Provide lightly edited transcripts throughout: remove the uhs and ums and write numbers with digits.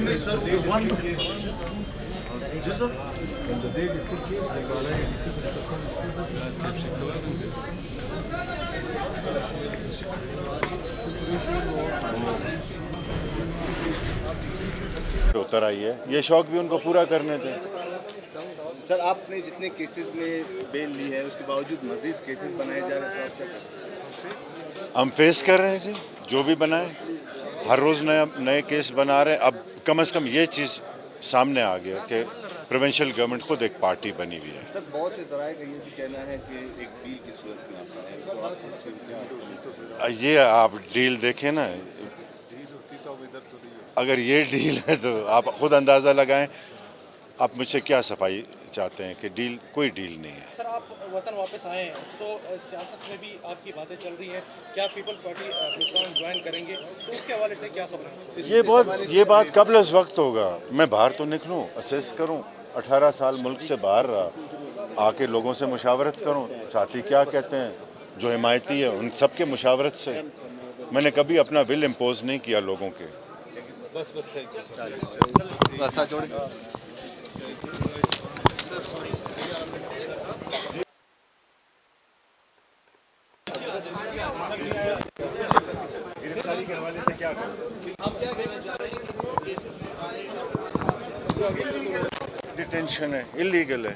नहीं sir, one जी sir. उतर आई है, ये शौक भी उनको पूरा करने दें। सर, आपने जितने केसेस में बेल ली है उसके बावजूद मजीद केसेस बनाए जा रहे हैं, हम फेस कर रहे हैं जी, जो भी बनाए, हर रोज़ नए केस बना रहे हैं। अब कम से कम ये चीज़ सामने आ गया कि प्रोविंशियल गवर्नमेंट खुद एक पार्टी बनी हुई है। सर, बहुत से जराये का ये भी कहना है कि एक डील की सूरत में आता है, तो आप इसके क्या? ये आप डील देखें ना, अगर ये डील है तो आप खुद अंदाज़ा लगाएं। आप मुझसे क्या सफाई चाहते हैं कि डील, कोई डील नहीं है। सर, आप वतन वापस आए हैं तो सियासत में भी आपकी बातें चल रही हैं, क्या पीपल्स पार्टी प्रोग्राम ज्वाइन करेंगे, तो उसके हवाले से क्या खबर है? ये बात कब इस वक्त होगा। मैं बाहर तो निकलूं, असेस करूं, 18 साल मुल्क से बाहर रहा, आके लोगों से मुशावरत करूं, साथी क्या कहते हैं, जो हिमायती है उन सब के मुशावरत से। मैंने कभी अपना विल इम्पोज नहीं किया लोगों के। बस थैंक यू। रास्ता छोड़ गिरफ्तारी के हवाले से क्या डिटेंशन है, इलीगल है।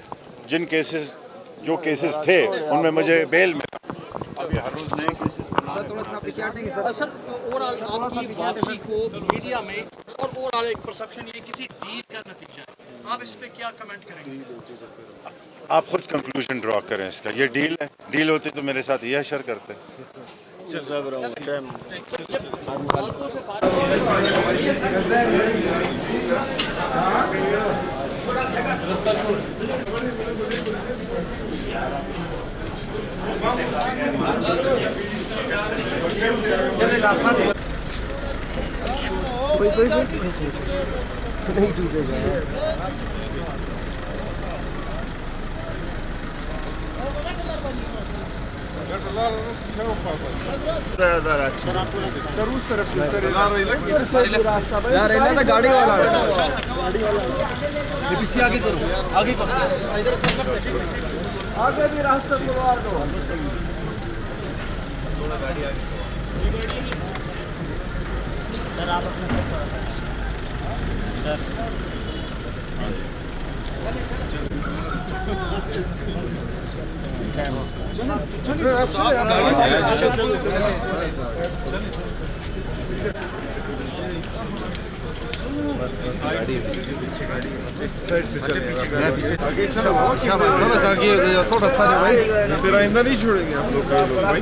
जो केसेस थे उनमें मुझे बेल मिला। अभी हर रोज नए केसेस सर, ओवरऑल आपकी वापसी को मीडिया में और ओवरऑल एक परसेप्शन ये किसी डील का नतीजा है, आप इस पे क्या कमेंट करेंगे? आप खुद कंक्लूजन ड्रॉ करें इसका। ये डील है, डील होती तो मेरे साथ ये अशर करते। नहीं टूटेगा। सर उस तरफ से गाड़ी वाला पीछे आगे करो, आगे करो, आगे भी रास्ता खुलवा दो। थोड़ा गाड़ी आगे सर, आप अपने सर साइड से चलेगा, आगे चलो, थोड़ा सा आगे, थोड़ा सा भाई, तेरा इंदा नहीं छोड़ेंगे हम लोग भाई।